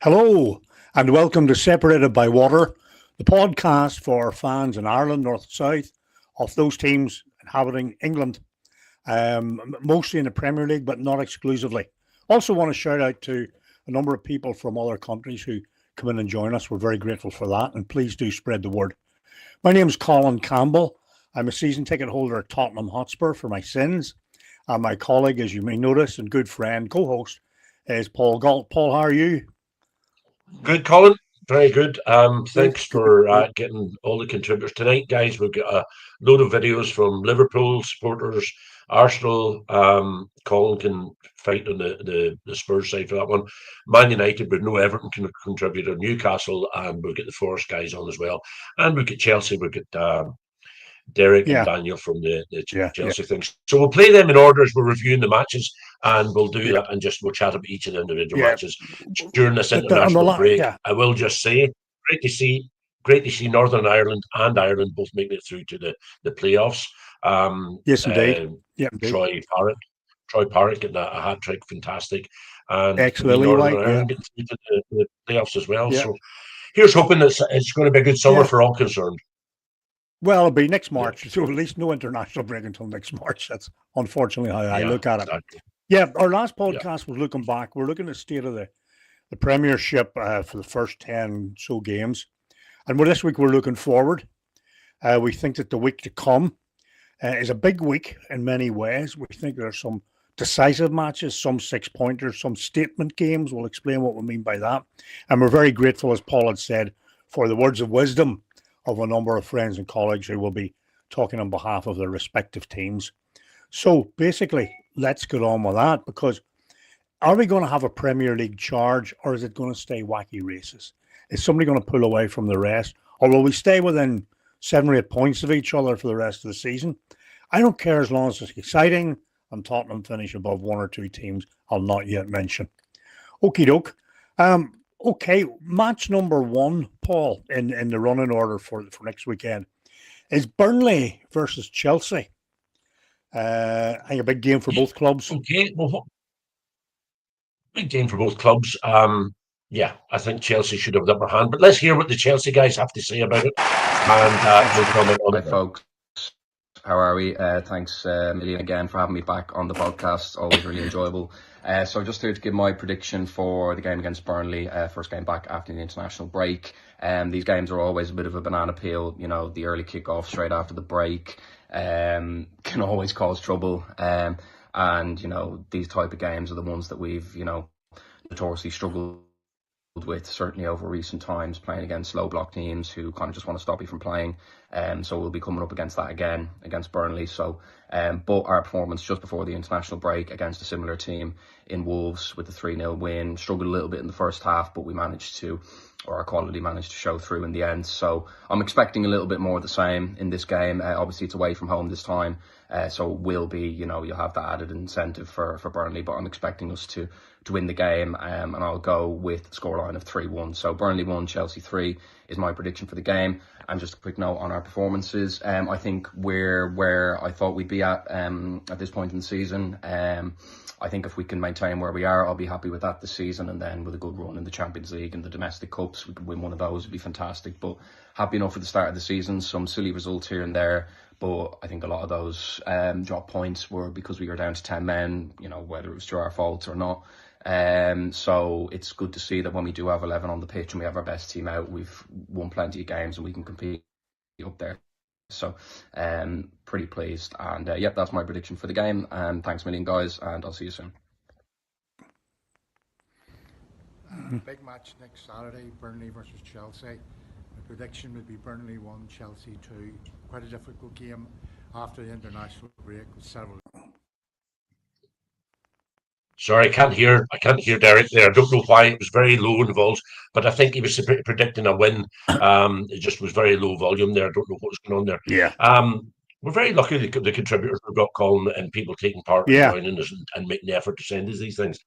Hello, and welcome to Separated by Water, the podcast for fans in Ireland, North and South, of those teams inhabiting England, mostly in the Premier League, but not exclusively. Also, want to shout out to a number of people from other countries who come in and join us. We're very grateful for that, and please do spread the word. My name is Colin Campbell. I'm a season ticket holder at Tottenham Hotspur for my sins. And my colleague, as you may notice, and good friend, co host, is Paul Galt. Paul, how are you? Good, Colin. Very good. Good, Thanks good, for good. getting all the contributors tonight, guys. We've got a load of videos from Liverpool supporters, Arsenal. Colin can fight on the Spurs side for that one. Man United, with no Everton contributor, Newcastle, and we'll get the Forest guys on as well. And we've got Chelsea. We've got Derek and Yeah, Daniel from the yeah. Chelsea things. So we'll play them in order as we're reviewing the matches, and we'll do Yeah, that and we'll chat about each of the individual yeah. matches during this On the international break. yeah, I will just say, great to see, great to see Northern Ireland and Ireland both making it through to the playoffs. Um, yes, indeed. uh, Yeah, indeed. Troy Parrott, Troy Parrott getting a hat trick, fantastic, and for me, Ex-Lily Northern White. Yeah, Ireland getting through to the playoffs as well. yeah, So here's hoping that it's going to be a good summer yeah. for all concerned. Well, it'll be next Yeah, March, so at least no international break until next March. That's unfortunately how I yeah, look at it. exactly. Yeah, our last Yeah. podcast was looking back. We're looking at the state of the Premiership for the first 10 so games. And this week we're looking forward. We think that the week to come is a big week in many ways. We think there are some decisive matches, some six pointers, some statement games. We'll explain what we mean by that. And we're very grateful, as Paul had said, for the words of wisdom of a number of friends and colleagues who will be talking on behalf of their respective teams. So basically, let's get on with that because are we going to have a Premier League charge or is it going to stay wacky races? Is somebody going to pull away from the rest or will we stay within 7 or 8 points of each other for the rest of the season? I don't care as long as it's exciting and Tottenham finish above one or two teams I'll not yet mention. Okie doke. Okay, match number one, Paul, in the running order for next weekend is Burnley versus Chelsea. I think a big game for Yeah. both clubs. Okay. Well, big game for both clubs. Yeah, I think Chelsea should have the upper hand. But let's hear what the Chelsea guys have to say about it, and we'll comment on Hi, it then. folks. How are we? Thanks a million again for having me back on the podcast. Always really enjoyable. So just here to give my prediction for the game against Burnley, first game back after the international break. These games are always a bit of a banana peel. You know, the early kick-off straight after the break can always cause trouble. And, you know, these type of games are the ones that we've, you know, notoriously struggled with, certainly over recent times, playing against low block teams who kind of just want to stop you from playing. So we'll be coming up against that again against Burnley. So, but our performance just before the international break against a similar team in Wolves with the 3-0 win, struggled a little bit in the first half, but we managed to, or our quality managed to show through in the end. So I'm expecting a little bit more of the same in this game. Obviously it's away from home this time. So it will be, you know, you'll have that added incentive for Burnley, but I'm expecting us to win the game, and I'll go with the scoreline of 3-1. So Burnley 1, Chelsea 3 is my prediction for the game. And just a quick note on our performances. I think we're where I thought we'd be at this point in the season. I think if we can maintain where we are, I'll be happy with that this season. And then with a good run in the Champions League and the domestic cups, we could win one of those, it'd be fantastic. But happy enough for the start of the season. Some silly results here and there. But I think a lot of those drop points were because we were down to 10 men, you know, whether it was through our faults or not. So it's good to see that when we do have 11 on the pitch and we have our best team out, we've won plenty of games and we can compete up there. So pretty pleased. And yep, that's my prediction for the game. Thanks a million, guys, and I'll see you soon. Big match next Saturday, Burnley versus Chelsea. My prediction would be Burnley 1, Chelsea 2. Quite a difficult game after the international break with several. Sorry, I can't hear Derek there. I don't know why it was very low in the vols, but I think he was predicting a win. It just was very low volume there. I don't know what was going on there. Yeah, We're very lucky the contributors we've got, Colin, and people taking part and yeah, joining us and making the effort to send us these things.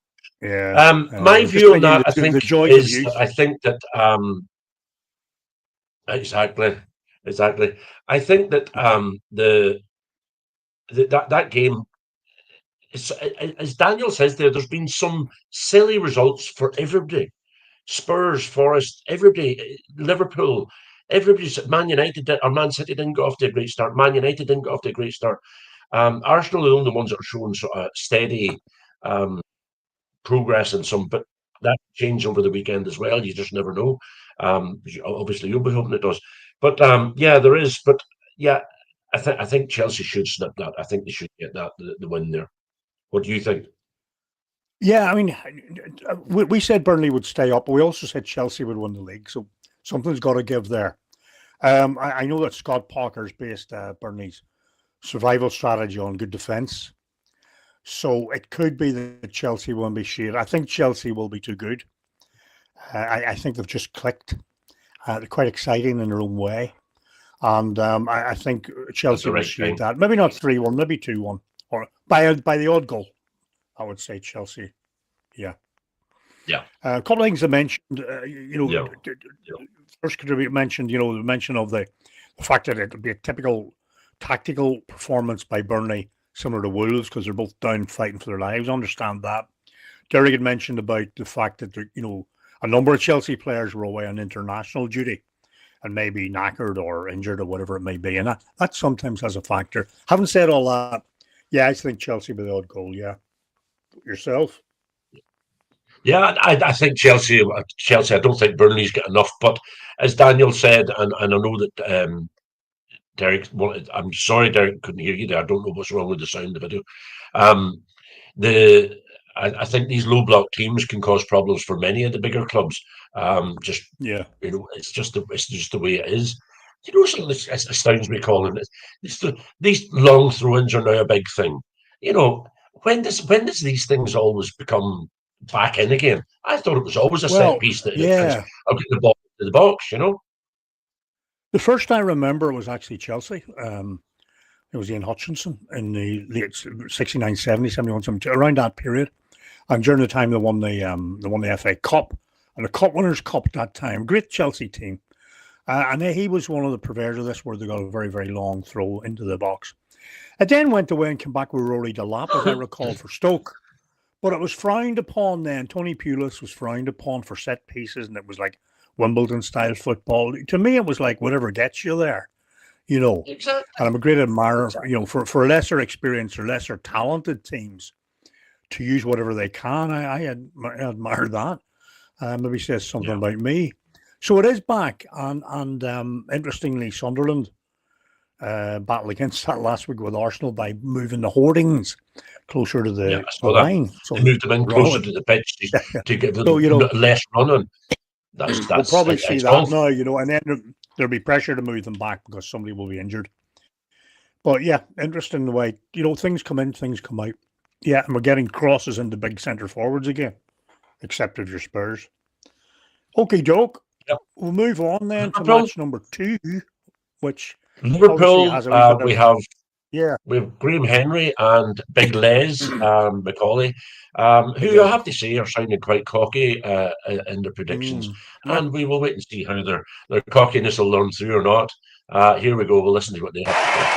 yeah. My Just view on thinking that, I the think, joys of is that youth. I think that exactly, exactly. I think that that game, as Daniel says, there's been some silly results for everybody. Spurs, Forest, everybody, Liverpool, everybody's Man United or Man City didn't go off to a great start. Man United didn't go off to a great start. Arsenal are the only ones that are showing sort of steady progress in some, but that changed over the weekend as well. You just never know. Obviously, you'll be hoping it does. But yeah, there is. But yeah, I think Chelsea should snip that. I think they should get that the win there. What do you think? Yeah, I mean, we said Burnley would stay up, but we also said Chelsea would win the league. So something's got to give there. I know that Scott Parker's based Burnley's survival strategy on good defence. So it could be that Chelsea won't be shared. I think Chelsea will be too good. I think they've just clicked. They're quite exciting in their own way. And I think Chelsea will shade that. Maybe not 3-1, maybe 2-1. Or by the odd goal, I would say Chelsea. Yeah. Yeah. A couple of things I mentioned, first contributor mentioned, the mention of the fact that it would be a typical tactical performance by Burnley, similar to Wolves, because they're both down fighting for their lives. I understand that. Derek had mentioned about the fact that, a number of Chelsea players were away on international duty and maybe knackered or injured or whatever it may be. And that sometimes has a factor. Having said all that, yeah, I think Chelsea by the odd goal, yeah. Yourself? Yeah, I think Chelsea, I don't think Burnley's got enough. But as Daniel said, and I know that Derek, I'm sorry, Derek, couldn't hear you there. I don't know what's wrong with the sound of the video. I think these low block teams can cause problems for many of the bigger clubs. It's just the way it is. Something that astounds me, Colin. These long throw-ins are now a big thing. When does these things always become back in again? I thought it was always a set piece that I'll get the ball into the box. The first I remember was actually Chelsea. It was Ian Hutchinson in the late 69, 70, 71, around that period. And during the time they won the FA Cup and the Cup Winners' Cup at that time. Great Chelsea team. And he was one of the purveyors of this, where they got a very, very long throw into the box. It then went away and came back with Rory Delap, as I recall, for Stoke. But it was frowned upon then. Tony Pulis was frowned upon for set pieces, and it was like Wimbledon-style football. To me, it was like whatever gets you there, Exactly. And I'm a great admirer, for lesser experienced or lesser talented teams to use whatever they can. I admire that. Maybe says something about me. So it is back, and interestingly, Sunderland battled against that last week with Arsenal by moving the hoardings closer to the line. So they moved them in closer to the pitch to give them less running. We'll probably see that now, and then there'll be pressure to move them back because somebody will be injured. But yeah, interesting the way, things come in, things come out. Yeah, and we're getting crosses into big centre forwards again, except if you're Spurs. Okay, doke. Yep. We'll move on then to match number 2, which Liverpool, we have Graham Henry and Big Les Macaulay, who I have to say are sounding quite cocky in their predictions. And we will wait and see how their cockiness will learn through or not. Here we go. We'll listen to what they have to say.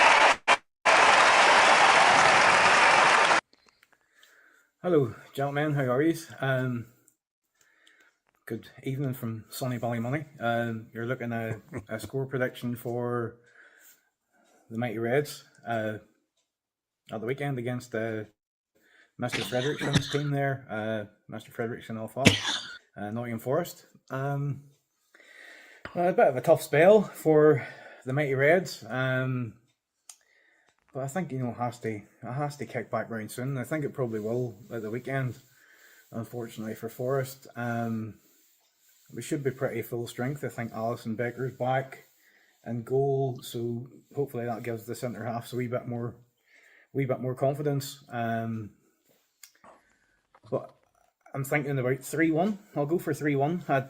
Hello, gentlemen. How are you? Good evening from sunny Ballymoney. You're looking at a score prediction for the Mighty Reds at the weekend against Mr. Frederickson's team there, Mr. Frederickson off Nottingham Forest. A bit of a tough spell for the Mighty Reds, but I think it has to kick back round soon. I think it probably will at the weekend. Unfortunately for Forest, we should be pretty full strength. I think Alisson Becker's back and goal, so hopefully that gives the centre halves a wee bit more confidence. But I'm thinking about 3-1. I'll go for 3-1. I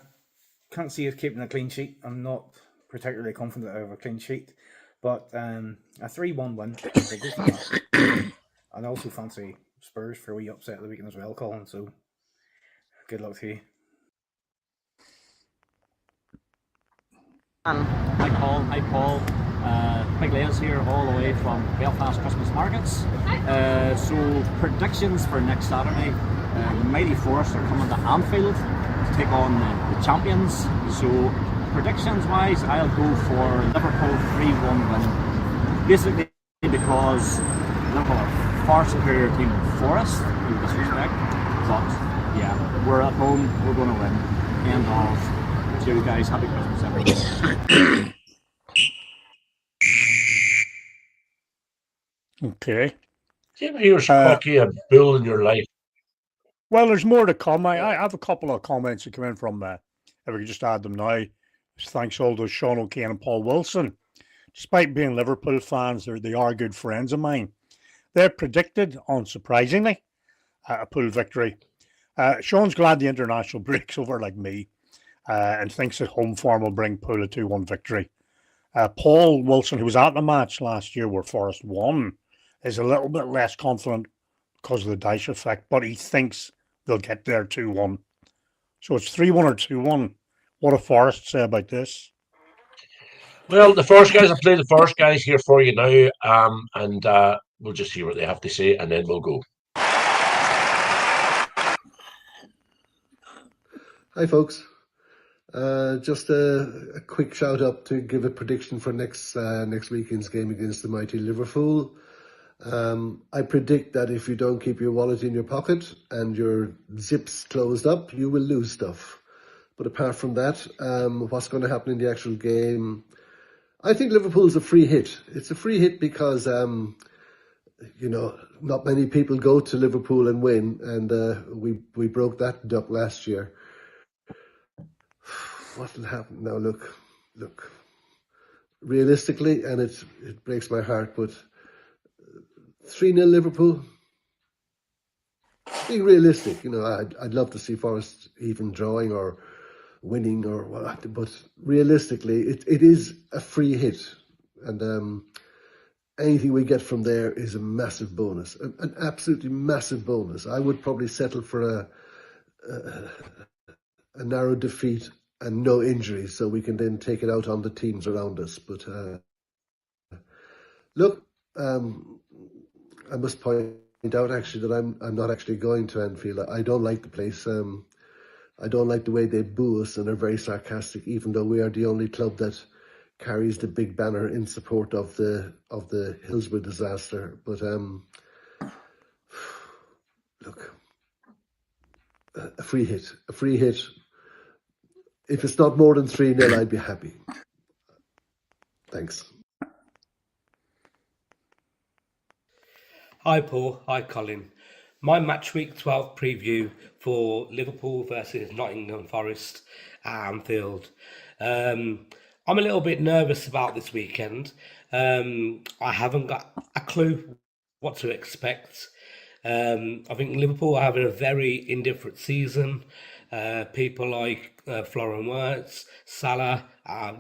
can't see us keeping a clean sheet. I'm not particularly confident of a clean sheet, but a 3-1 win. I'll go for that. And I also fancy Spurs for a wee upset of the weekend as well, Colin. So good luck to you. Hi Paul. Big Les here, all the way from Belfast Christmas Markets. So predictions for next Saturday. The Mighty Forest are coming to Anfield to take on the champions. So predictions wise, I'll go for Liverpool 3-1 win. Basically because Liverpool are far superior team than Forest, no disrespect. But yeah, we're at home, we're going to win. End of. Cheers guys, happy Christmas everyone. Okay. Do you ever hear hockey a bull in your life? Well, there's more to come. I have a couple of comments that come in from, if we could just add them now. Thanks all to Sean O'Kane and Paul Wilson. Despite being Liverpool fans, they are good friends of mine. They're predicted, unsurprisingly, a Pool victory. Sean's glad the international break's over like me and thinks that home form will bring Pool a 2-1 victory. Paul Wilson, who was at the match last year where Forest won, is a little bit less confident because of the Dyche effect, but he thinks they'll get there 2-1. So it's 3-1 or 2-1. What do Forest say about this? Well, the first guys, I play the first guys here for you now, and we'll just see what they have to say, and then we'll go. Hi, folks. Just a quick shout out to give a prediction for next weekend's game against the mighty Liverpool. I predict that if you don't keep your wallet in your pocket and your zips closed up, you will lose stuff. But apart from that, what's going to happen in the actual game? I think Liverpool's a free hit. It's a free hit because, not many people go to Liverpool and win, and we broke that duck last year. What will happen now? Look. Realistically, and it breaks my heart, but 3-0 Liverpool. Being realistic, I'd love to see Forest even drawing or winning or what, but realistically, it is a free hit, and anything we get from there is a massive bonus, an absolutely massive bonus. I would probably settle for a narrow defeat and no injuries, so we can then take it out on the teams around us. But look, I must point out actually that I'm not actually going to Anfield. I don't like the place. I don't like the way they boo us and are very sarcastic, even though we are the only club that carries the big banner in support of the Hillsborough disaster. But look, a free hit. If it's not more than 3-0, I'd be happy. Thanks. Hi Paul, hi Colin. My match week 12 preview for Liverpool versus Nottingham Forest at Anfield. I'm a little bit nervous about this weekend. I haven't got a clue what to expect. I think Liverpool are having a very indifferent season. People like Florian Wirtz, Salah, are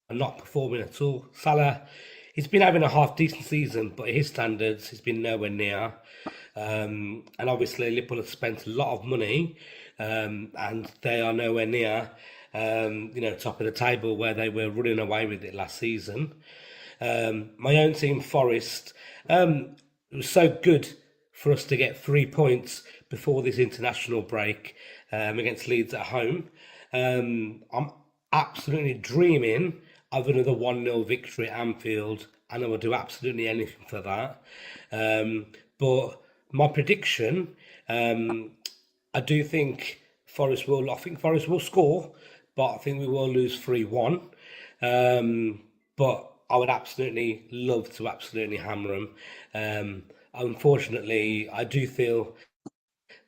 not performing at all. Salah, he's been having a half decent season, but his standards, he's been nowhere near. And obviously, Liverpool have spent a lot of money, and they are nowhere near, top of the table where they were running away with it last season. My own team, Forest, it was so good for us to get 3 points before this international break against Leeds at home. I'm absolutely dreaming of another 1-0 victory at Anfield, and I will do absolutely anything for that. But my prediction, I do think Forest will. I think Forest will score, but I think we will lose 3-1. But I would absolutely love to absolutely hammer them. Unfortunately, I do feel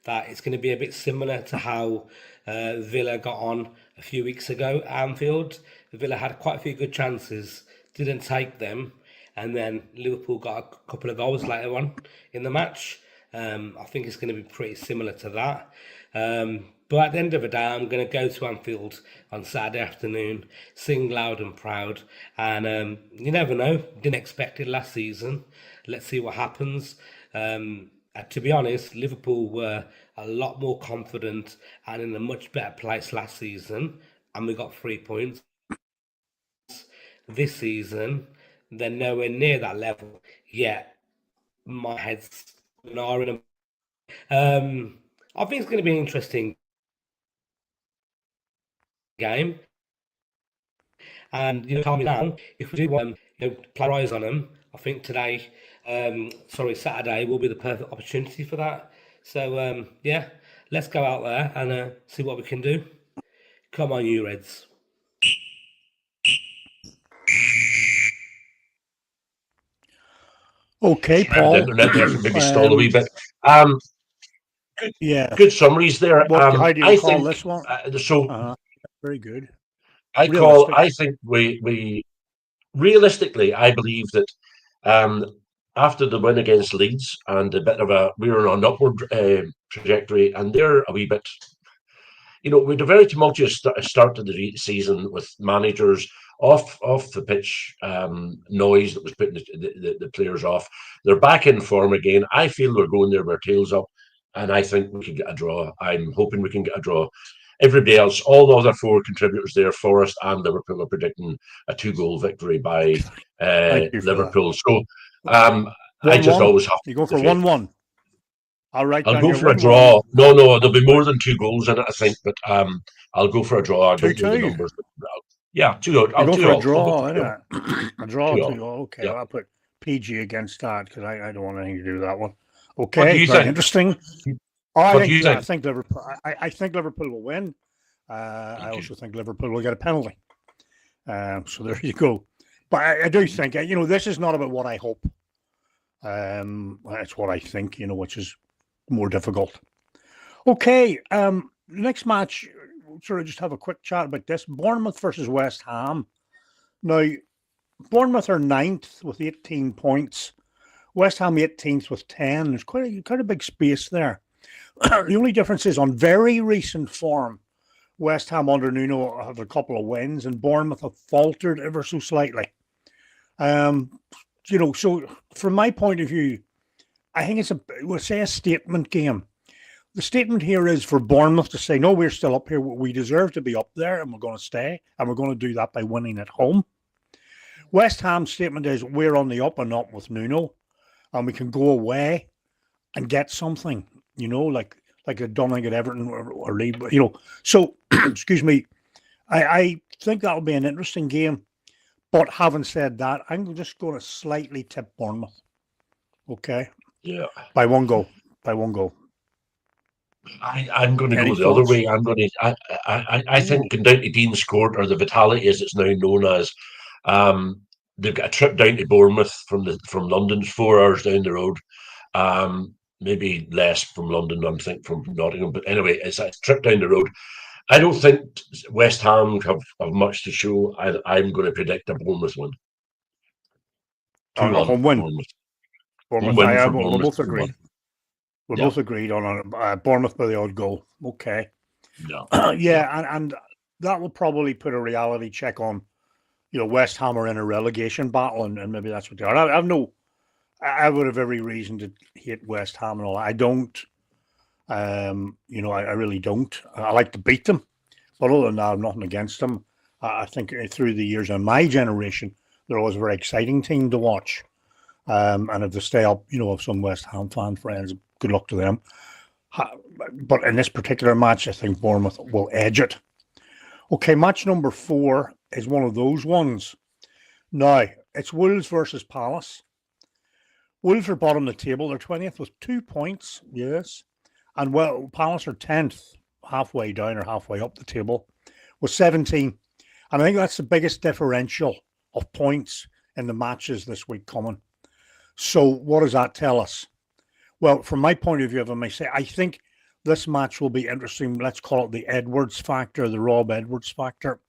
that it's going to be a bit similar to how Villa got on a few weeks ago at Anfield. Villa had quite a few good chances, didn't take them, and then Liverpool got a couple of goals later on in the match. I think it's going to be pretty similar to that. But at the end of the day, I'm going to go to Anfield on Saturday afternoon, sing loud and proud, and you never know, didn't expect it last season. Let's see what happens. To be honest, Liverpool were a lot more confident and in a much better place last season, and we got 3 points. This season, they're nowhere near that level yet. My head's I think it's going to be an interesting game. And calm me down. If we do want play our eyes on them, I think Saturday will be the perfect opportunity for that. So yeah, let's go out there and see what we can do. Come on, you Reds. Okay, The Paul. internet there can maybe stall a wee bit. Good, Yeah. good summaries there. How do you I call think this one? so. Very good. I Realistic. think we realistically, I believe that um, after the win against Leeds and a bit of we were on an upward trajectory, and they're a wee bit. We had a very tumultuous start to the season with managers off the pitch noise that was putting the players off. They're back in form again. I feel we're going there with our tails up, and I think we can get a draw. I'm hoping we can get a draw. Everybody else, all the other four contributors there, Forest and Liverpool, are predicting a 2-goal victory by Thank you for Liverpool. So I 1-1. just always have You go the for faith. 1-1. I'll write I'll down go your for a 1-1. draw. No, there'll be more than 2 goals in it, I think. But I'll go for a draw. I don't know the 2-2. numbers. But yeah, 2-0. You go for a 2-0. I'll draw, go for innit? A draw, 2-0. 2-0. Okay, Yeah. well, I'll put PG against that because I don't want anything to do with that one. What do Okay, you very think? interesting. What do you I think? think Liverpool. I think Liverpool will win. I also think Liverpool will get a penalty. So there you go. But I do think this is not about what I hope. It's what I think. Which is more difficult. Okay. Next match. Sort of just have a quick chat about this. Bournemouth versus West Ham. Now, Bournemouth are 9th with 18 points. West Ham 18th with 10. There's quite a big space there. The only difference is on very recent form, West Ham under Nuno have a couple of wins, and Bournemouth have faltered ever so slightly. So from my point of view, I think we'll say a statement game. The statement here is for Bournemouth to say, no, we're still up here. We deserve to be up there, and we're going to stay, and we're going to do that by winning at home. West Ham's statement is we're on the up and up with Nuno, and we can go away and get something, like they've done at Everton or Leeds, So, excuse me, I think that'll be an interesting game. But having said that, I'm just going to slightly tip Bournemouth. Okay? Yeah. By one goal. I'm going to Any go the thoughts? other way. I'm going to. I think going down to Dean's Court, or the Vitality as it's now known as, they've got a trip down to Bournemouth from London, 4 hours down the road. Maybe less from London, I think, from Nottingham. But anyway, it's a trip down the road. I don't think West Ham have much to show. I'm going to predict a Bournemouth win. 2-1. Home win. Bournemouth. Home win for We'll Bournemouth. both agree. We're both agreed on Bournemouth by the odd goal. Okay. Yeah. Yeah, and that will probably put a reality check on, West Ham are in a relegation battle, and maybe that's what they are. I would have every reason to hate West Ham and all. I don't. I really don't. I like to beat them, but other than that, I'm nothing against them. I think through the years in my generation, they're always a very exciting team to watch. And if they stay up, of some West Ham fan friends, good luck to them. But in this particular match, I think Bournemouth will edge it. Okay, match number 4 is one of those ones. Now, it's Wolves versus Palace. Wolves are bottom of the table. They're 20th with 2 points, yes. And Palace are 10th, halfway down or halfway up the table, with 17. And I think that's the biggest differential of points in the matches this week coming. So what does that tell us? Well, from my point of view, if I may say, I think this match will be interesting. Let's call it the Edwards factor, the Rob Edwards factor.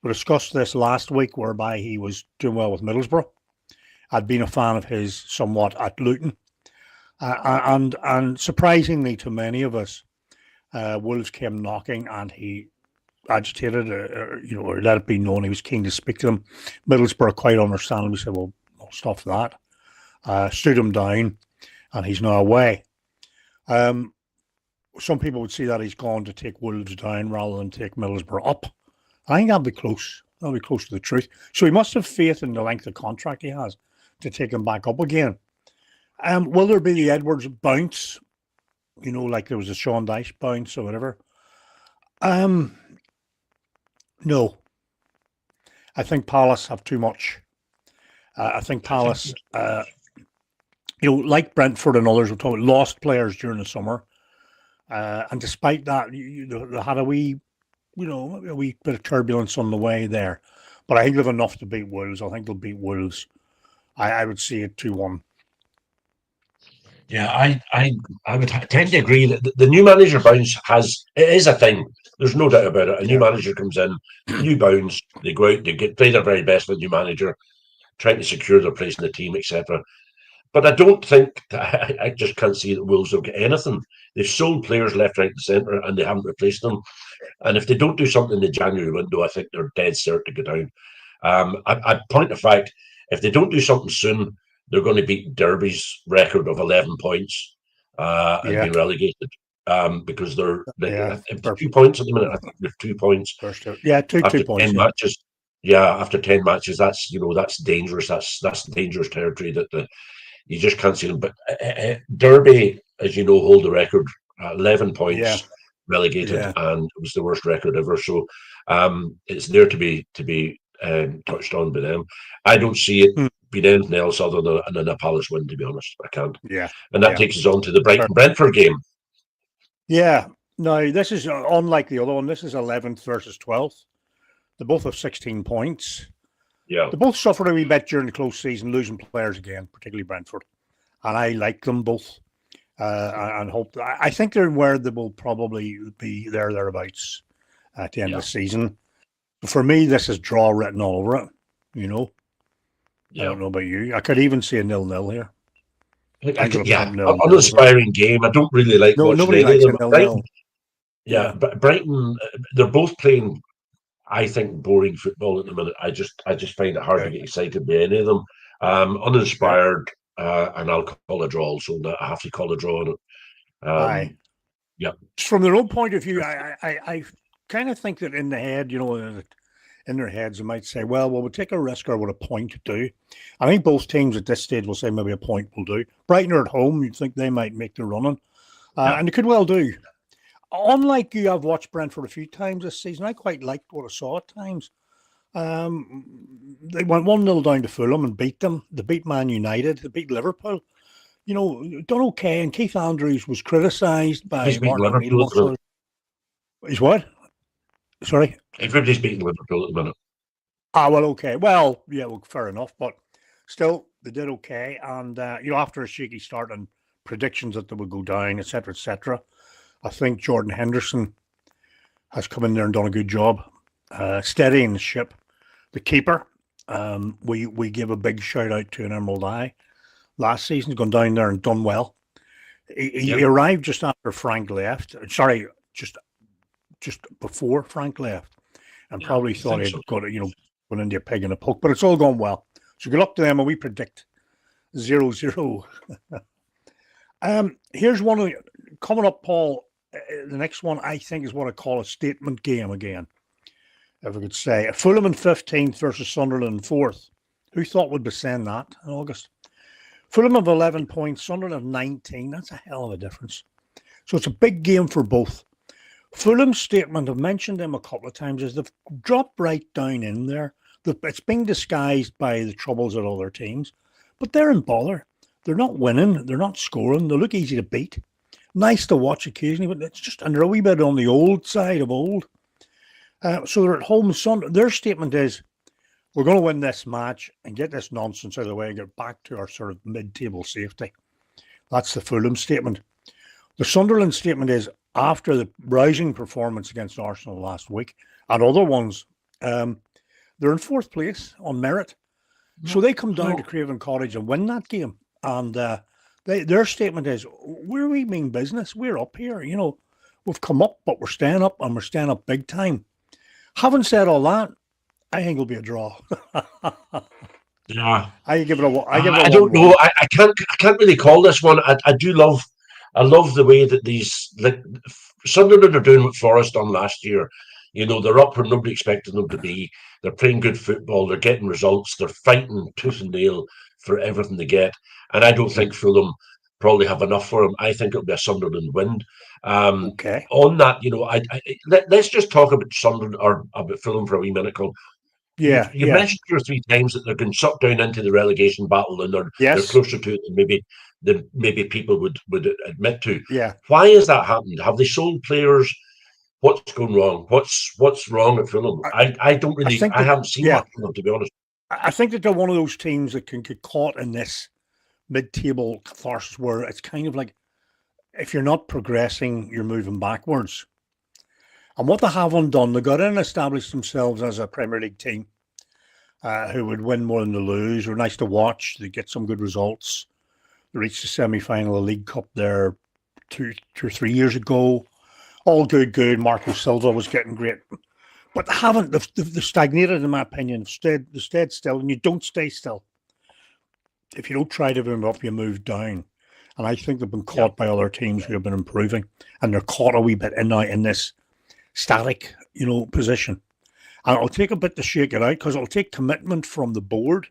We discussed this last week, whereby he was doing well with Middlesbrough. I'd been a fan of his somewhat at Luton. And surprisingly to many of us, Wolves came knocking and he agitated, or let it be known he was keen to speak to them. Middlesbrough quite understandably said, well, stuff that. Stood him down, and he's now away. Some people would see that he's gone to take Wolves down rather than take Middlesbrough up. I think that'll be close. That'll be close to the truth. So he must have faith in the length of contract he has to take him back up again. Will there be the Edwards bounce? Like there was a Sean Dyche bounce or whatever. No, I think Palace have too much. I think Palace, like Brentford and others, lost players during the summer. And despite that, they had a wee bit of turbulence on the way there. But I think they've enough to beat Wolves. I think they'll beat Wolves. I would see it 2-1. Yeah, I would tend to agree that the new manager bounce is a thing. There's no doubt about it. A new Yeah. manager comes in, new bounce, they go out, they play their very best with the new manager, trying to secure their place in the team, etc. But I don't think I just can't see that Wolves will get anything. They've sold players left, right, and centre, and they haven't replaced them. And if they don't do something in the January window, I think they're dead cert to go down. I point of fact, if they don't do something soon, they're going to beat Derby's record of 11 points and be relegated because they're 2 points at the minute. I think they're 2 points. Two after points. 10 matches. Yeah, after 10 matches, that's dangerous. That's dangerous territory that you just can't see them. But Derby, as you know, hold the record, 11 points relegated, and it was the worst record ever. So it's there to be touched on by them. I don't see it being anything else other than a Palace win, to be honest. I can't. Yeah. And that takes us on to the Brighton-Brentford game. Yeah. No, this is unlike the other one. This is 11th versus 12th. They both have 16 points. Yeah. They both suffered a wee bit during the close season, losing players again, particularly Brentford. And I like them both. And hope I think they're where they will probably be thereabouts at the end of the season. For me, this is draw written all over it. I don't know about you. I could even see a 0-0 here. Uninspiring game. I don't really like watching nobody any likes of them. a 0-0. But Brighton, they're both playing, I think, boring football at the minute. I just find it hard to get excited by any of them. Uninspired, and I'll call a draw also. I have to call a draw on it. Yeah. From their own point of view, I kind of think that in the head, in their heads, they might say, well, we'll take a risk or what a point do. I think both teams at this stage will say maybe a point will do. Brighton are at home. You'd think they might make the running. And they could well do. Unlike you, I've watched Brentford a few times this season. I quite liked what I saw at times. They went 1-0 down to Fulham and beat them. They beat Man United. They beat Liverpool. Done okay. And Keith Andrews was criticised by Martin O'Neill. He's what? Sorry? Everybody's beating Liverpool at the minute. Well, okay. Well, fair enough. But still, they did okay. And, after a shaky start and predictions that they would go down, etc., I think Jordan Henderson has come in there and done a good job steadying the ship. The keeper, we give a big shout out to an Emerald Eye. Last season, he's gone down there and done well. He arrived just after Frank left. Sorry, just before Frank left, and probably thought he'd got gone into a pig in a poke. But it's all gone well. So good luck to them, and we predict 0-0. Here's one coming up, Paul. The next one I think is what I call a statement game again. If I could say, Fulham in 15th versus Sunderland in 4th. Who thought we'd be saying that in August? Fulham have 11 points, Sunderland have 19. That's a hell of a difference. So it's a big game for both. Fulham's statement, I've mentioned them a couple of times, is they've dropped right down in there. It's being disguised by the troubles at other teams, but they're in bother. They're not winning. They're not scoring. They look easy to beat. Nice to watch occasionally, but it's just, and they're a wee bit on the old side of old. So they're at home Sunday. Their statement is, we're going to win this match and get this nonsense out of the way and get back to our sort of mid-table safety. That's the Fulham statement. The Sunderland statement is, after the rousing performance against Arsenal last week and other ones, they're in 4th place on merit. So they come down to Craven Cottage and win that game. And their statement is, we mean business. We're up here. We've come up, but we're staying up, and we're staying up big time. Having said all that, I think it'll be a draw. Yeah, I give it a. I don't know. I can't really call this one. I love the way that these Sunderland are doing what Forest done last year. They're up where nobody expected them to be. They're playing good football. They're getting results. They're fighting tooth and nail for everything they get. And I don't think Fulham probably have enough for them. I think it'll be a Sunderland win. Okay. On that, let's just talk about Sunderland or about Fulham for a wee minute. Colin. Yeah. You've Yeah. mentioned 2 or 3 times that they're getting sucked down into the relegation battle, and they're Yes. closer to it than maybe people would admit to. Yeah. Why has that happened? Have they sold players? What's going wrong? What's wrong at Fulham? I don't I really. think I that, haven't seen yeah, much of them, to be honest. I think that they're one of those teams that can get caught in this mid-table catharsis where it's kind of like if you're not progressing, you're moving backwards. And what they haven't done, they got in and established themselves as a Premier League team who would win more than they lose. They're nice to watch. They get some good results. They reached the semi-final of the League Cup there 2 or 3 years ago. All good. Marco Silva was getting great. But they haven't. They've stagnated, in my opinion. They've stayed still, and you don't stay still. If you don't try to move up, you move down. And I think they've been caught by other teams who have been improving, and they're caught a wee bit in this static, position. And it'll take a bit to shake it out because it'll take commitment from the board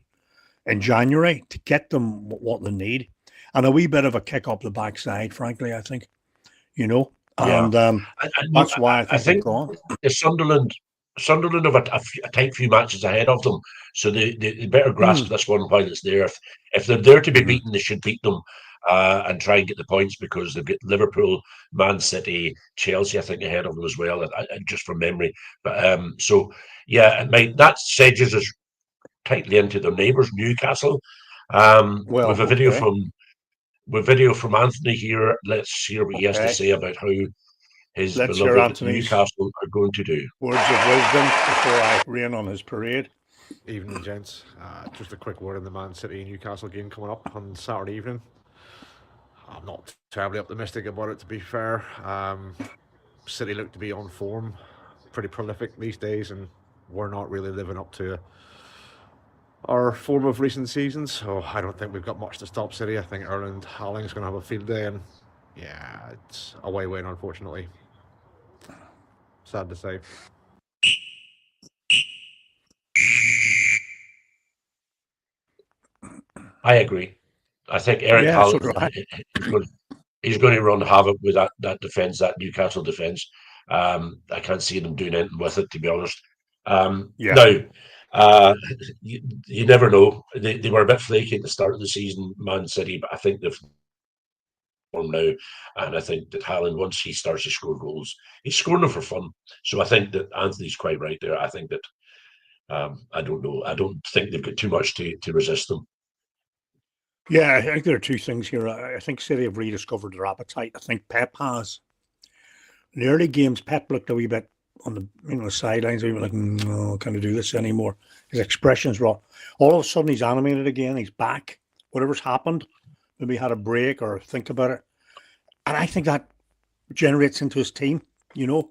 in January to get them what they need, and a wee bit of a kick up the backside, frankly, I think, and that's why I think they've gone. The Sunderland have a tight few matches ahead of them, so they better grasp this one while it's there. If they're there to be beaten, they should beat them and try and get the points because they've got Liverpool, Man City, Chelsea, I think, ahead of them as well, just from memory. But that sedges us tightly into their neighbours, Newcastle. With a video from Anthony here. Let's hear what he has to say about how his beloved Newcastle are going to do. Words of wisdom before I rain on his parade. Evening, gents. Just a quick word on the Man City Newcastle game coming up on Saturday evening. I'm not terribly optimistic about it, to be fair. City look to be on form, pretty prolific these days, and we're not really living up to our form of recent seasons. So I don't think we've got much to stop City. I think Erling Haaland's going to have a field day, and it's a away win, unfortunately. Sad to say. I agree. I think Eric Haaland, he's going to run havoc with that defence, that Newcastle defence. I can't see them doing anything with it, to be honest. Now, you never know. They were a bit flaky at the start of the season, Man City, but I think they've formed now, and I think that Haaland, once he starts to score goals, he's scoring them for fun. So I think that Anthony's quite right there. I think that I don't know. I don't think they've got too much to resist them. Yeah, I think there are two things here. I think City have rediscovered their appetite. I think Pep has. In the early games, Pep looked a wee bit on the sidelines, even like, no, can't do this anymore. His expressions were all of a sudden he's animated again. He's back. Whatever's happened, maybe he had a break or think about it. And I think that generates into his team. I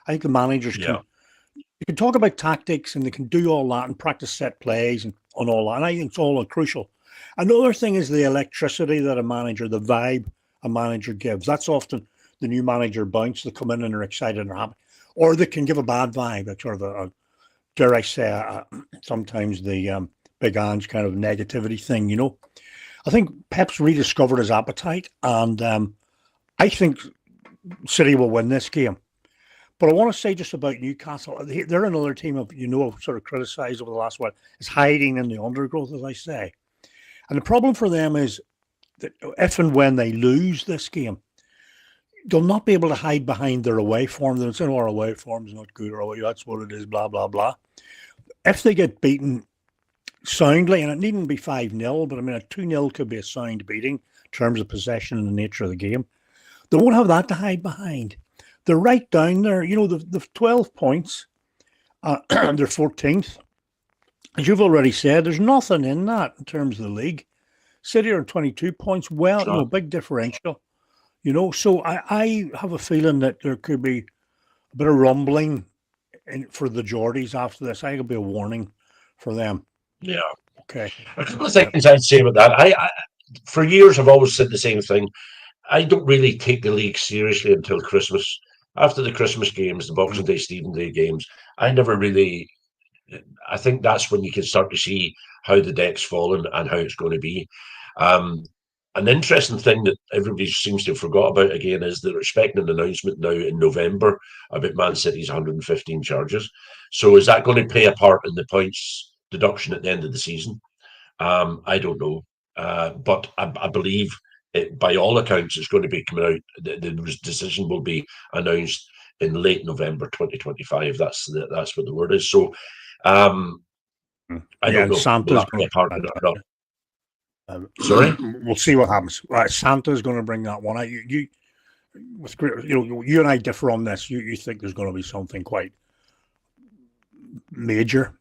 think the managers can talk about tactics and they can do all that and practice set plays and all that. And I think it's all crucial. Another thing is the electricity that the vibe a manager gives. That's often the new manager bounce. They come in and they're excited and they're happy. Or they can give a bad vibe, like sort of dare I say, sometimes the Big Ange kind of negativity thing, I think Pep's rediscovered his appetite, and I think City will win this game. But I want to say just about Newcastle, they're another team of, sort of criticised over the last while, is hiding in the undergrowth, as I say. And the problem for them is that if and when they lose this game, they'll not be able to hide behind their away form. They'll say, our away form is not good, or that's what it is, blah, blah, blah. If they get beaten soundly, and it needn't be 5-0, but a 2-0 could be a sound beating in terms of possession and the nature of the game. They won't have that to hide behind. They're right down there. They've 12 points. They're 14th. As you've already said, there's nothing in that in terms of the league. City are 22 points. Well, big differential. So I have a feeling that there could be a bit of rumbling for the Geordies after this. I think it'll be a warning for them. Yeah. Okay. A couple of things I'd say about that. I for years I've always said the same thing. I don't really take the league seriously until Christmas. After the Christmas games, the Boxing Day, Stephen Day games, I never really. I think that's when you can start to see how the deck's fallen and how it's going to be. An interesting thing that everybody seems to have forgot about again is they're expecting an announcement now in November about Man City's 115 charges. So is that going to play a part in the points deduction at the end of the season? I don't know. But I believe by all accounts it's going to be coming out. The decision will be announced in late November 2025. That's what the word is. So I don't know. Will that play a part in it or not? Sorry, we'll see what happens. Santa's going to bring that one out. You and I differ on this. You think there's going to be something quite major?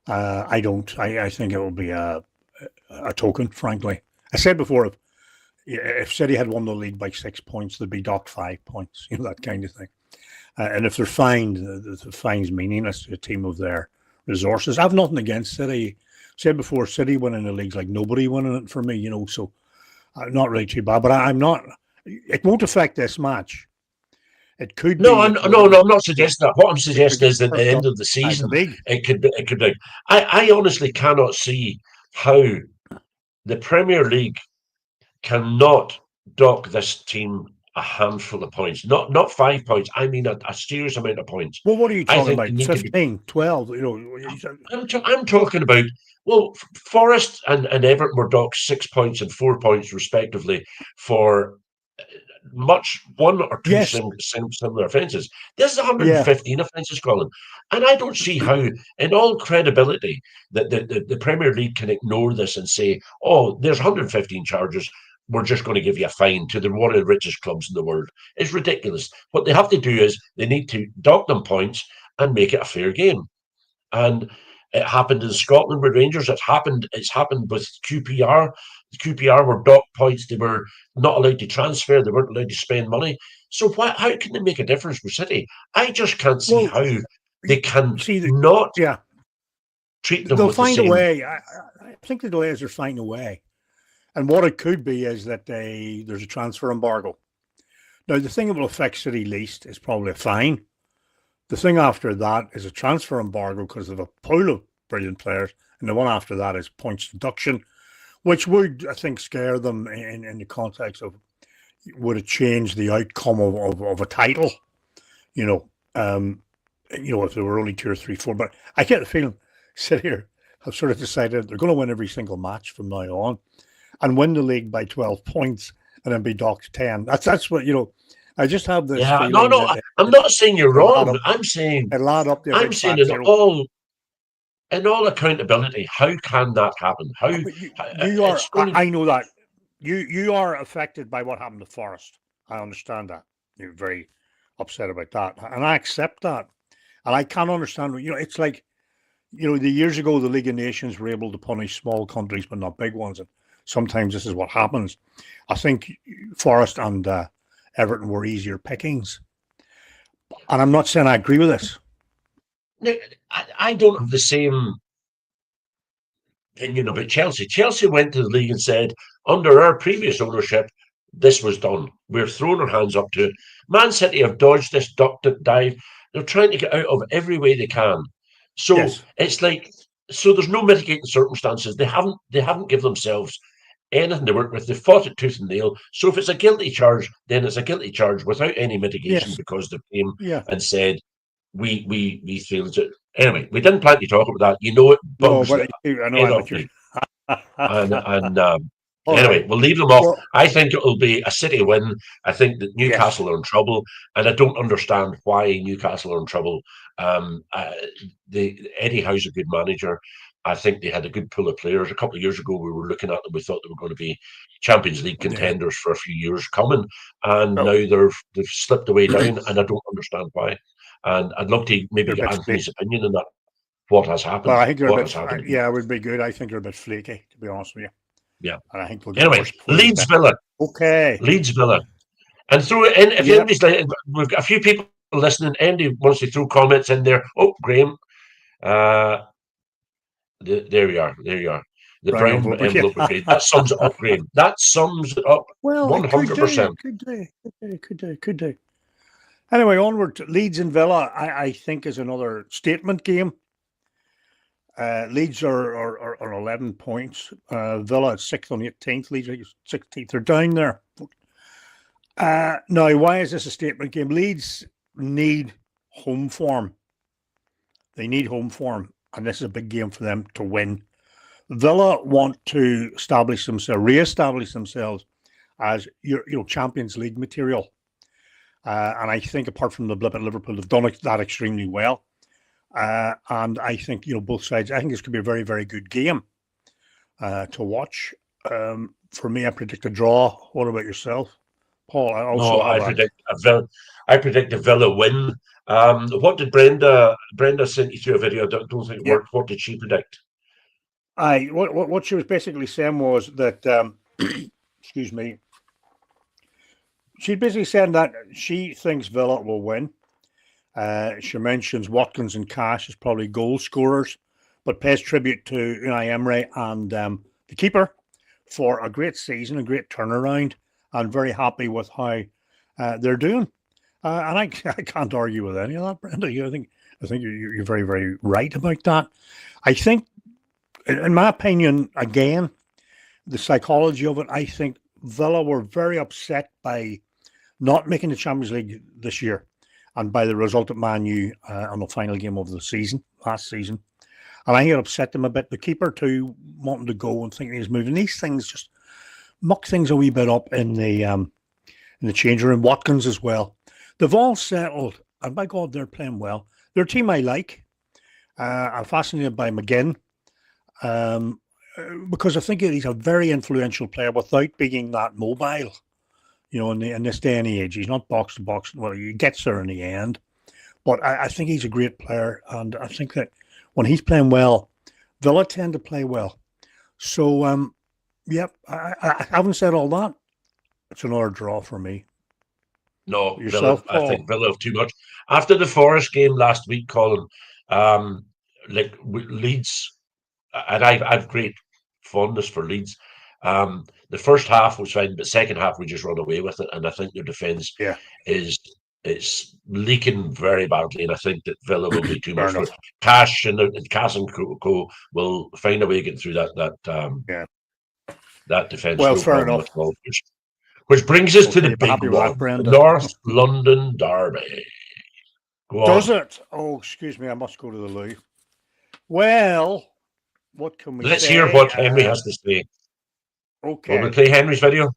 I don't. I think it will be a token. Frankly, I said before, if City had won the league by 6 points, they'd be docked 5 points. That kind of thing. And if they're fined, the fine's meaningless to a team of their resources. I've nothing against City. Said before, City winning the league's like nobody winning it for me, so not really too bad. But I'm not. It won't affect this match. It could. No, I'm not suggesting that. What I'm suggesting is at the end of the season, it could be. I honestly cannot see how the Premier League cannot dock this team a handful of points. Not 5 points. I mean a serious amount of points. Well, what are you talking about? 15, 12? I'm talking about, well, Forest and Everton were docked 6 points and 4 points respectively for one or two similar offences. This is 115 offences, Colin. And I don't see how, in all credibility, that the Premier League can ignore this and say, oh, there's 115 charges, we're just going to give you a fine to one of the richest clubs in the world. It's ridiculous. What they have to do is they need to dock them points and make it a fair game. And it happened in Scotland with Rangers. It's happened with QPR. The QPR were docked points. They were not allowed to transfer. They weren't allowed to spend money. So how can they make a difference for City? I just can't see how they can treat them they'll with find the same. A way. I think the delays are finding a way. And what it could be is that there's a transfer embargo. Now, the thing that will affect City least is probably a fine. The thing after that is a transfer embargo because of a pool of brilliant players. And the one after that is points deduction, which would, I think, scare them in the context of, would it change the outcome of a title? If there were only 2 or 3, 4. But I get the feeling City have sort of decided they're going to win every single match from now on and win the league by 12 points and then be docked 10. That's what, I just have this feeling. No, I'm not saying you're wrong. I'm saying in all accountability, how can that happen? I know that. You are affected by what happened to Forest. I understand that. You're very upset about that. And I accept that. And I can't understand, it's like, the years ago, the League of Nations were able to punish small countries, but not big ones. And sometimes this is what happens. I think Forest and Everton were easier pickings. And I'm not saying I agree with this. I don't have the same opinion about Chelsea. Chelsea went to the league and said, under our previous ownership, this was done. We're throwing our hands up to it. Man City have dodged this, ducked it, dive. They're trying to get out of every way they can. So it's like, there's no mitigating circumstances. They haven't given themselves anything to work with. They fought it tooth and nail. So if it's a guilty charge, then it's a guilty charge without any mitigation because they came and said, we feel it. Anyway, we didn't plan to talk about that. It bugs I know me. Anyway, we'll leave them off. Well, I think it'll be a City win. I think that Newcastle are in trouble, and I don't understand why Newcastle are in trouble. Eddie Howe's a good manager. I think they had a good pool of players. A couple of years ago, we were looking at them. We thought they were going to be Champions League contenders for a few years coming, and now they've slipped away down, and I don't understand why. And I'd love to maybe get Anthony's opinion on that. What has happened? Well, I think it would be good. I think they're a bit flaky, to be honest with you. Yeah. And I think Leeds Villa. Okay. Leeds Villa. And throw it in. If anybody's like, we've got a few people listening. Andy wants to throw comments in there. Oh, Graham. There you are. The brown envelope brigade. That sums it up, Graham. That sums it up. Well, 100%. Could do. Anyway, onward to Leeds and Villa, I think is another statement game. Leeds are on 11 points. Villa at 6th on 18th. Leeds are 16th. They're down there. Now, why is this a statement game? Leeds need home form. They need home form, and this is a big game for them to win. Villa want to re-establish themselves as Champions League material. And I think apart from the blip at Liverpool, they've done that extremely well. And I think, both sides, I think this could be a very, very good game to watch. For me, I predict a draw. What about yourself, Paul? I predict a Villa win. What did Brenda sent you through a video? I don't think it worked. What did she predict? What she was basically saying was that, excuse me, she's basically saying that she thinks Villa will win. She mentions Watkins and Cash as probably goal scorers, but pays tribute to Unai Emery and the keeper for a great season, a great turnaround, and very happy with how they're doing. And I can't argue with any of that, Brenda. I think you're very, very right about that. I think, in my opinion, again, the psychology of it, I think Villa were very upset by not making the Champions League this year and by the result at Man U on the final game of the season, last season. And I think it upset them a bit. The keeper too, wanting to go and thinking he's moving. These things just muck things a wee bit up in the change room. Watkins as well. They've all settled, and by God, they're playing well. They're a team I like. I'm fascinated by McGinn because I think he's a very influential player without being that mobile. In this day and age, he's not box to box. Well, he gets there in the end, but I think he's a great player, and I think that when he's playing well, Villa tend to play well. So, I haven't said all that. It's another draw for me. No, Yourself, Villa. I think Villa have too much after the Forest game last week, Colin. Leeds, and I've great fondness for Leeds. The first half was fine, but second half we just run away with it, and I think their defence is leaking very badly, and I think that Villa will be too much for Cash and Co will find a way to get through that defence. Well, fair enough. Which brings us to the big one, North London Derby. Does it? Oh, excuse me, I must go to the loo. Well, what can we say? Let's hear what Henry has to say. Okay. Will we play Henry's video?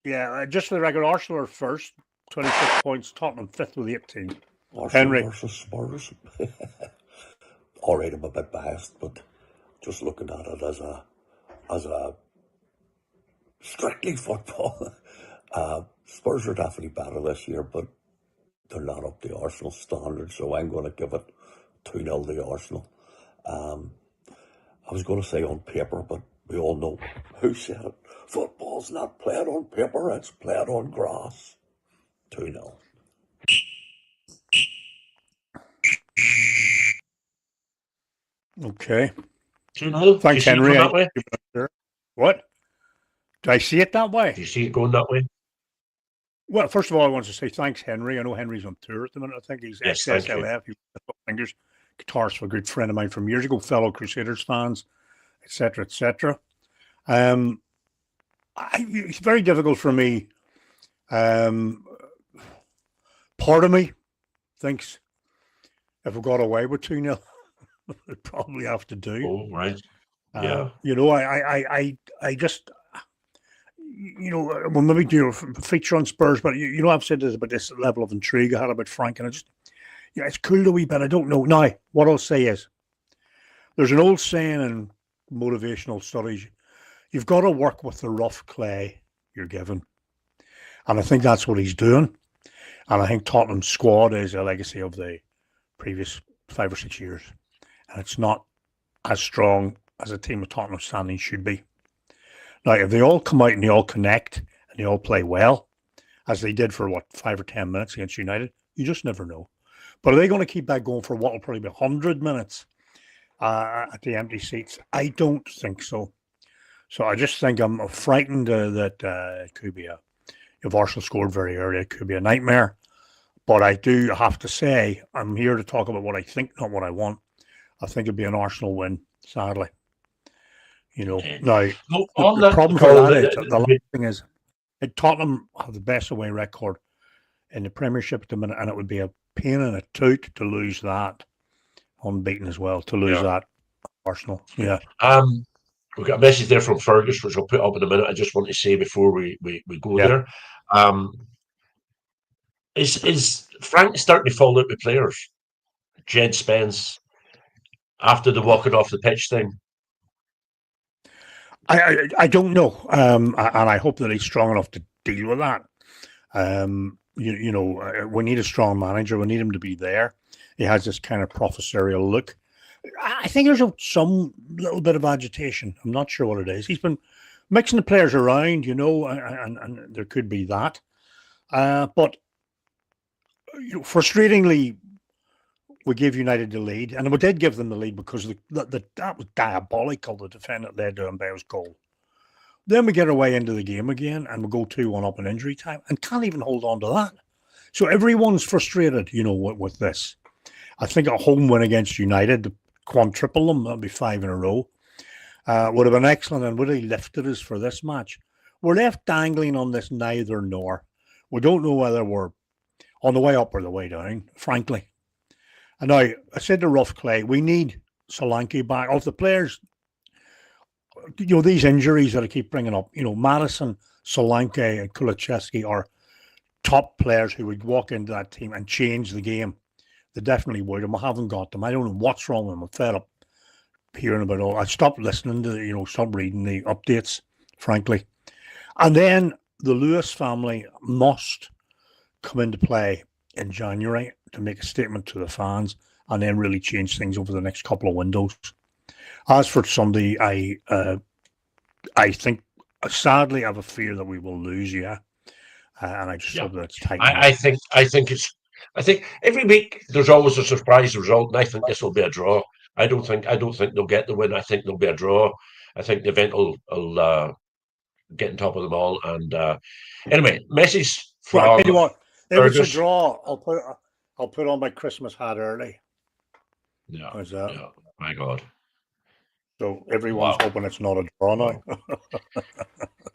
Yeah, just for the record, Arsenal are first, 26 points, Tottenham fifth with 18. Arsenal Henry. versus Spurs. All right, I'm a bit biased, but just looking at it as a strictly football, Spurs are definitely better this year, but they're not up to Arsenal standards, so I'm going to give it 2-0 to Arsenal. I was going to say on paper, but we all know who said it. Football's not played on paper, it's played on grass. 2-0. Okay. 2-0. Thanks, Henry. That way? What? Do I see it that way? Do you see it going that way? Well, first of all, I want to say thanks, Henry. I know Henry's on tour at the minute. I think he's ex-SLF. He's fingers, guitarist for a good friend of mine from years ago, fellow Crusaders fans, etc., etc. It's very difficult for me. Part of me thinks if we got away with 2-0, we'd probably have to do. Oh, right. Yeah. I just, we'll maybe do a feature on Spurs, but I've said this about this level of intrigue I had about Frank, and I just, it's cool a wee bit. I don't know. Now, what I'll say is, there's an old saying in motivational studies, you've got to work with the rough clay you're given. And I think that's what he's doing. And I think Tottenham's squad is a legacy of the previous 5 or 6 years. And it's not as strong as a team of Tottenham standing should be. Now, if they all come out and they all connect and they all play well, as they did for 5 or 10 minutes against United, you just never know. But are they going to keep that going for what will probably be 100 minutes at the empty seats? I don't think so. So I just think I'm frightened that it could be if Arsenal scored very early, it could be a nightmare. But I do have to say, I'm here to talk about what I think, not what I want. I think it'll be an Arsenal win, sadly. Now, Well, the, on the that, problem for Colin, that is, the last thing is, Tottenham have the best away record in the Premiership at the minute, and it would be a pain in the toot to lose that unbeaten as well, to lose that Arsenal. Yeah. we've got a message there from Fergus, which I'll put up in a minute. I just want to say before we go there. Is Frank starting to fall out with players? Jed Spence, after the walking off the pitch thing? I don't know, and I hope that he's strong enough to deal with that. We need a strong manager. We need him to be there. He has this kind of professorial look. I think there's some little bit of agitation. I'm not sure what it is. He's been mixing the players around, and there could be that. But frustratingly, we gave United the lead, and we did give them the lead because that was diabolical, the defender led to Mbeu's goal. Then we get away into the game again, and we go 2-1 up in injury time, and can't even hold on to that. So everyone's frustrated, with this. I think a home win against United, to quadruple them, that'd be 5 in a row, would have been excellent and would have lifted us for this match. We're left dangling on this neither nor. We don't know whether we're on the way up or the way down, frankly. And now, I said to Rough Clay, we need Solanke back. Of the players, these injuries that I keep bringing up, Madison, Solanke, and Kulusevski are top players who would walk into that team and change the game. They definitely would, and we haven't got them. I don't know what's wrong with them. I'm fed up hearing about all. I stopped listening to, stopped reading the updates, frankly. And then the Lewis family must come into play in January to make a statement to the fans and then really change things over the next couple of windows. As for Sunday, I think, sadly, I have a fear that we will lose, and I just hope that it's tight. I think every week there's always a surprise result, and I think this will be a draw. I don't think they'll get the win. I think there'll be a draw. I think the event will get on top of them all. And anyway, message from. Well, I tell you what, if Fergus. it's a draw, I'll put on my Christmas hat early. Yeah. How's that? Yeah. My God. So everyone's hoping it's not a draw now.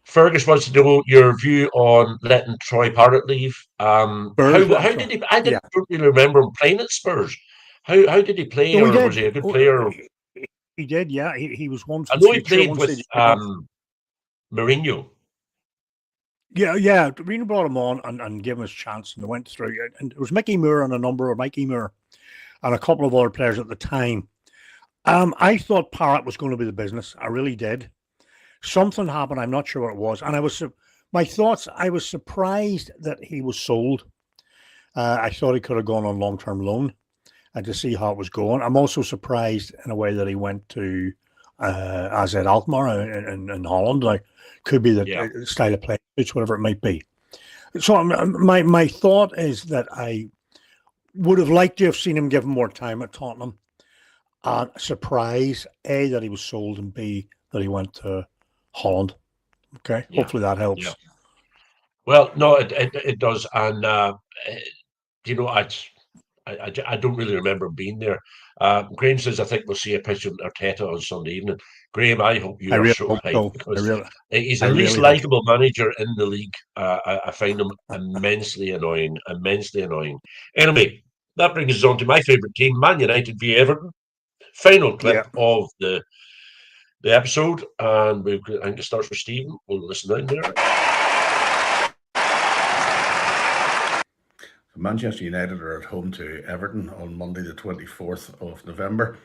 Fergus wants to know your view on letting Troy Parrott leave. How did he? I don't really remember him playing at Spurs. How did he play? No, was he a good player? He did, yeah. He was one for I know he future, played with Mourinho. Yeah. Mourinho brought him on and gave him his chance, and they went through. And it was Mikey Moore and Mikey Moore and a couple of other players at the time. I thought Parrott was going to be the business. I really did. Something happened. I'm not sure what it was. And I was surprised that he was sold. I thought he could have gone on long-term loan and to see how it was going. I'm also surprised in a way that he went to AZ Alkmaar in Holland. Like, could be the style of play, whatever it might be. So my thought is that I would have liked to have seen him given more time at Tottenham. Surprise, A, that he was sold, and B, that he went to Holland. Okay, hopefully that helps. Yeah. Well, no, it does, and I don't really remember him being there. Graham says, I think we'll see a picture of Arteta on Sunday evening. Graham, I hope you are so right, because he's the least likable manager in the league. I find him immensely annoying. Anyway, that brings us on to my favourite team, Man United v Everton. Final clip of the episode, and I think it starts with Stephen. We'll listen in there. Manchester United are at home to Everton on Monday the 24th of November.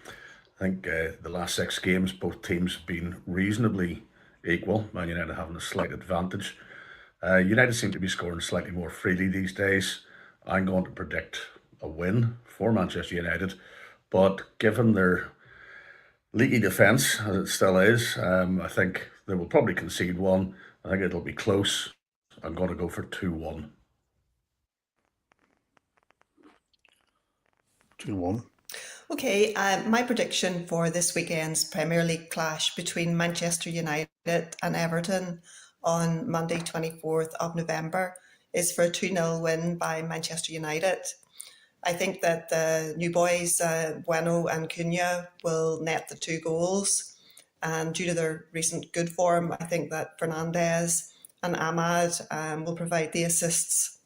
I think the last 6 games, both teams have been reasonably equal. Man United having a slight advantage. United seem to be scoring slightly more freely these days. I'm going to predict a win for Manchester United, but given their leaky defence, as it still is, I think they will probably concede one. I think it'll be close. I'm going to go for 2-1. 2-1. Okay, my prediction for this weekend's Premier League clash between Manchester United and Everton on Monday 24th of November is for a 2-0 win by Manchester United. I think that the new boys, Bueno and Cunha, will net the 2 goals. And due to their recent good form, I think that Fernandez and Ahmad will provide the assists.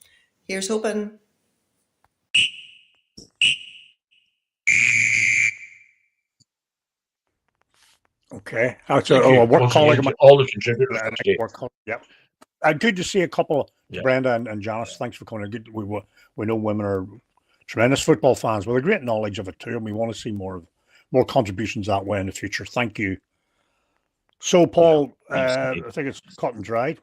Here's hoping. Okay. That's Thank a you work once colleague again of to all the contributors. mine. That's great. Yep. Good to see a couple. Yeah. Brenda and Janice, thanks for coming. Good. We know women are tremendous football fans with a great knowledge of it too, and we want to see more contributions that way in the future. Thank you. So, Paul, I think it's cut and dried.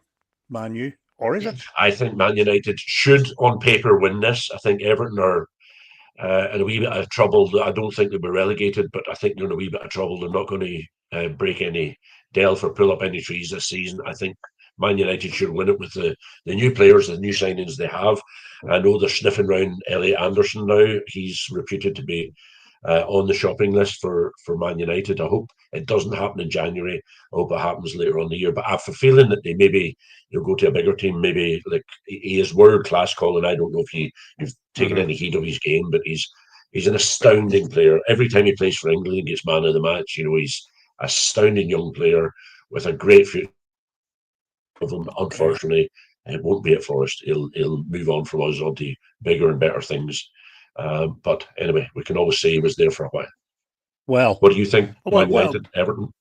Man U, or is it? I think Man United should, on paper, win this. I think Everton are in a wee bit of trouble. I don't think they'll be relegated, but I think they're in a wee bit of trouble. They're not going to break any delve or pull up any trees this season. I think Man United should win it with the new players, the new signings they have. I know they're sniffing around Elliot Anderson now. He's reputed to be on the shopping list for Man United. I hope it doesn't happen in January. I hope it happens later on in the year. But I have a feeling that they maybe go to a bigger team. Maybe like he is world class, Colin. I don't know if you've taken any heed of his game, but he's an astounding player. Every time he plays for England, he gets man of the match. He's an astounding young player with a great future of him. Unfortunately, it won't be at Forest. He'll move on from us on to bigger and better things. But anyway, we can always say he was there for a while. Well, what do you think? United, Everton.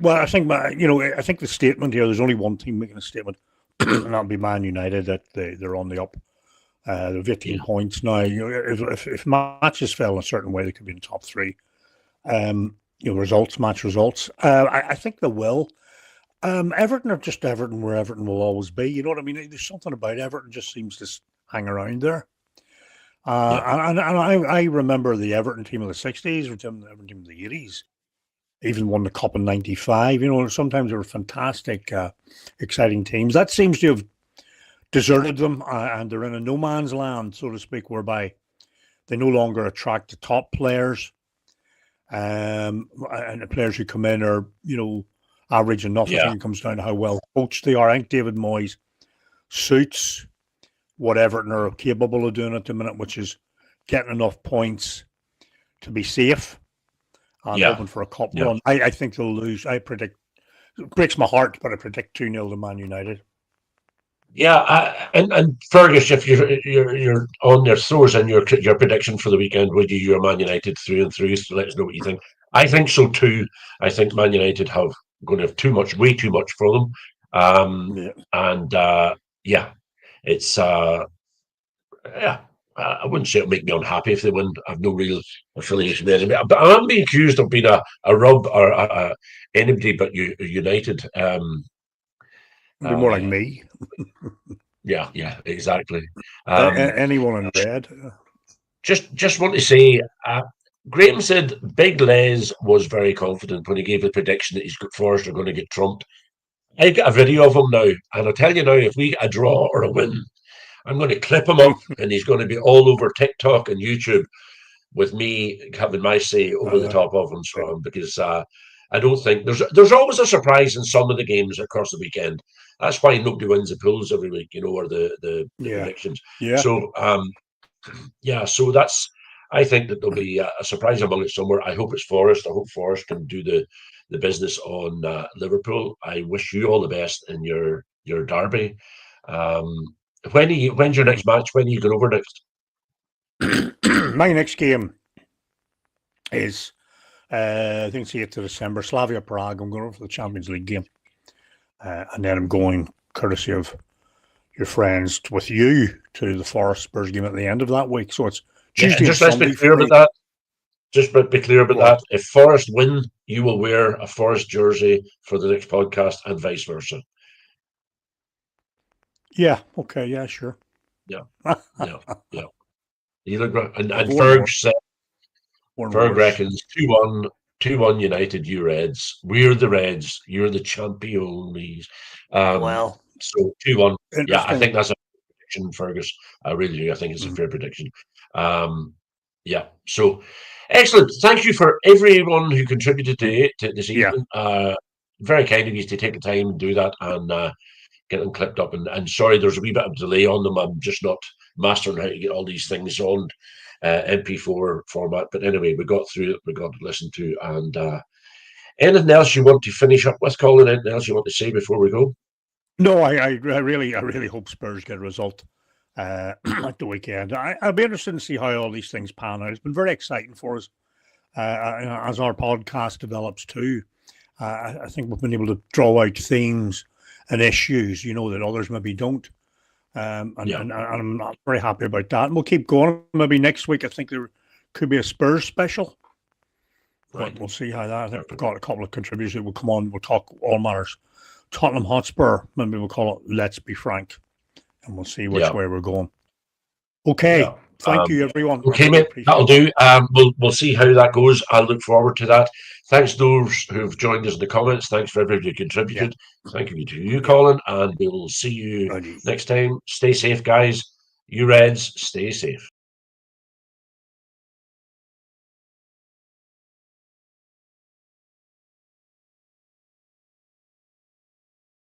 Well, I think I think the statement here. There's only one team making a statement, and that'll be Man United. That they're on the up. They're 15 points now. If matches fell in a certain way, they could be in the top 3. Match results. I think they will. Everton are just Everton, where Everton will always be. You know what I mean? There's something about Everton just seems to hang around there. And I remember the Everton team of the 60s, the Everton team of the 80s, even won the Cup in 95. Sometimes they were fantastic, exciting teams. That seems to have deserted them, and they're in a no man's land, so to speak, whereby they no longer attract the top players. And the players who come in are, average enough. I think it comes down to how well coached they are. I think David Moyes suits what Everton are capable of doing at the minute, which is getting enough points to be safe and hoping for a cup run. I think they'll lose. I predict, it breaks my heart, but I predict 2-0 to Man United. Yeah, and Fergus, if you're on there, throw us in your prediction for the weekend. Would you're Man United through and through? So let us know what you think. I think so too. I think Man United going to have way too much for them. It's I wouldn't say it'll make me unhappy if they win. I've no real affiliation with anybody, but I'm being accused of being a rub or anybody but United. Be more like me. Yeah, exactly. Anyone in red. Just want to say, Graham said Big Les was very confident when he gave the prediction that Forest are going to get trumped. I got a video of him now, and I'll tell you now, if we get a draw or a win, I'm going to clip him up, and he's going to be all over TikTok and YouTube with me having my say over the top of him, because I don't think there's always a surprise in some of the games across the weekend. That's why nobody wins the pools every week, or the predictions. Yeah. So so that's. I think that there'll be a surprise among it somewhere. I hope it's Forest. I hope Forest can do the business on Liverpool. I wish you all the best in your derby. When's your next match? When are you going over next? My next game is I think it's 8th of December, Slavia Prague. I'm going over for the Champions League game, and then I'm going courtesy of your friends with you to the Forest Spurs game at the end of that week. So it's Tuesday. Just let's be clear about that. Just be clear about that. If Forest win, you will wear a Forest jersey for the next podcast, and vice versa. Yeah. Okay. Yeah. Sure. Yeah. You look and Ferg said. Ferg reckons 2-1 United. You Reds. We're the Reds. You're the champions. So 2-1. Yeah, I think that's a prediction, Fergus. I really do. I think it's a fair prediction. So excellent. Thank you for everyone who contributed to this evening. Very kind of you to take the time and do that and get them clipped up. And sorry, there's a wee bit of delay on them. I'm just not mastering how to get all these things on MP4 format. But anyway, we got through it. We got to listen to. And anything else you want to finish up with, Colin? Anything else you want to say before we go? No, I really hope Spurs get a result at the weekend. I'll be interested to see how all these things pan out. It's been very exciting for us as our podcast develops too. I think we've been able to draw out themes and issues, that others maybe don't. And I'm very happy about that. And we'll keep going. Maybe next week, I think there could be a Spurs special. Right. But we'll see how that. I've got a couple of contributors that will come on. We'll talk all matters. Tottenham Hotspur, maybe we'll call it Let's Be Frank. And we'll see which way we're going. Okay. Yeah. Thank you, everyone. Okay, mate. That'll do. We'll see how that goes. I look forward to that. Thanks those who've joined us in the comments. Thanks for everybody who contributed. Yeah. Thank you to you, Colin. And we'll see you next time. Stay safe, guys. You Reds, stay safe.